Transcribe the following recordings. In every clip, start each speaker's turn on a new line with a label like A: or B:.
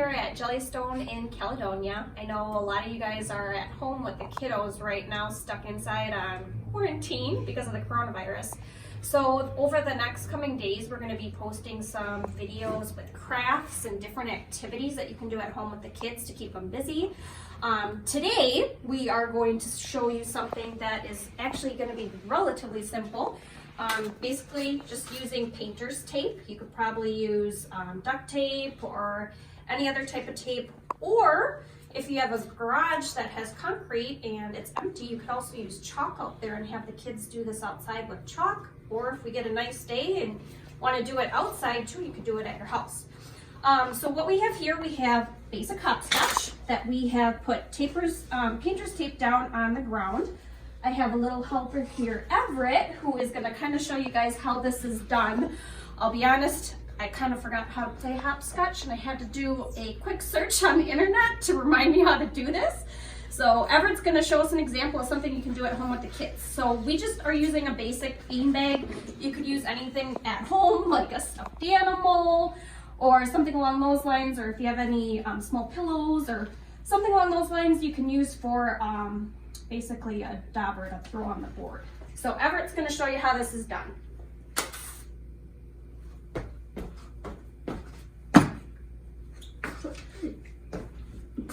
A: here at Jellystone in Caledonia. I know a lot of you guys are at home with the kiddos right now, stuck inside on quarantine because of the coronavirus. So over the next coming days, we're going to be posting some videos with crafts and different activities that you can do at home with the kids to keep them busy. Today, we are going to show you something that is actually going to be relatively simple. Basically just using painter's tape. You could probably use duct tape or any other type of tape, or if you have a garage that has concrete and it's empty, you could also use chalk out there and have the kids do this outside with chalk. Or if we get a nice day and want to do it outside too, you could do it at your house. So what we have here, we have basic hopscotch that we have put painter's tape down on the ground. I have a little helper here, Everett, who is going to kind of show you guys how this is done. I'll be honest, I kind of forgot how to play hopscotch and I had to do a quick search on the internet to remind me how to do this. So Everett's going to show us an example of something you can do at home with the kids. So we just are using a basic beanbag. You could use anything at home, like a stuffed animal or something along those lines, or if you have any small pillows or something along those lines, you can use for basically a dauber to throw on the board. So Everett's going to show you how this is done.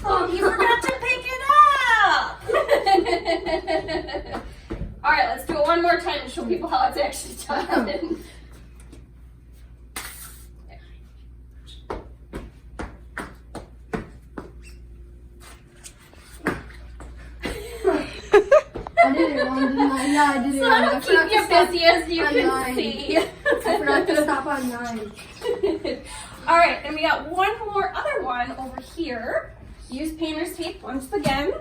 A: Oh, you forgot to pick it up! All right, let's do it one more time to show people how it's actually done.
B: I did it wrong, didn't I? Yeah, I did it wrong.
A: So keep you busy as you can see.
B: I forgot to stop on 9.
A: All right, and we got other one over here. Use painter's tape once again.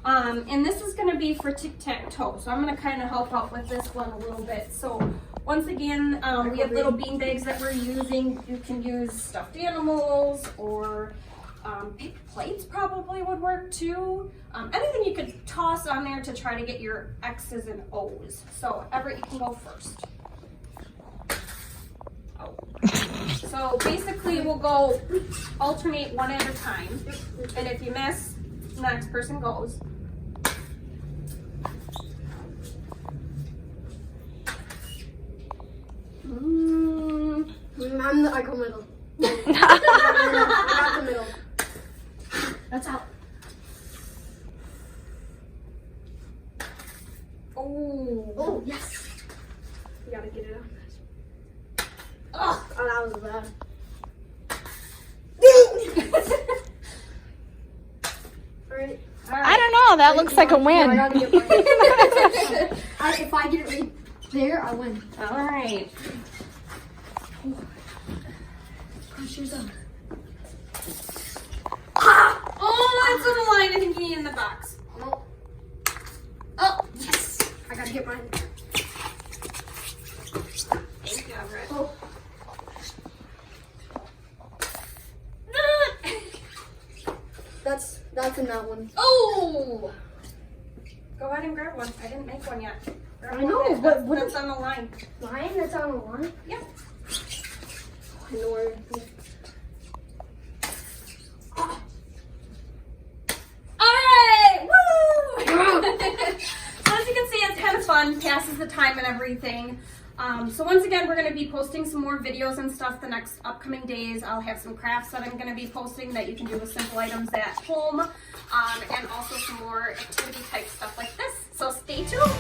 A: And this is going to be for tic-tac-toe. So I'm going to kind of help out with this one a little bit. So once again, we have little bean bags that we're using. You can use stuffed animals or paper plates probably would work too. Anything you could toss on there to try to get your X's and O's. So Everett, you can go first. Oh. So basically we'll go alternate one at a time. And if you miss, the next person goes.
B: I go middle. I got the middle.
A: That's out. Oh,
B: yes. You gotta get it out.
A: Oh,
B: that was bad. Alright.
C: I don't know. That looks like a win.
B: I gotta get mine. If I get it right there, I win.
A: all right.
B: Push yours up.
A: Oh, it's on the line. I think you need in the box.
B: No.
A: Oh, yes.
B: I gotta get mine.
A: Thank you, Everett.
B: Oh. That's in that one.
A: Oh! Go ahead and grab one. I didn't make one yet. Grab
B: I know,
A: one.
B: but
A: That's on the line.
B: Mine? That's on the line?
A: Yep.
B: I know where.
A: Alright! Woo! So as you can see, it's kind of fun, passes the time and everything. So once again, we're going to be posting some more videos and stuff the next upcoming days. I'll have some crafts that I'm going to be posting that you can do with simple items at home, and also some more activity type stuff like this. So stay tuned.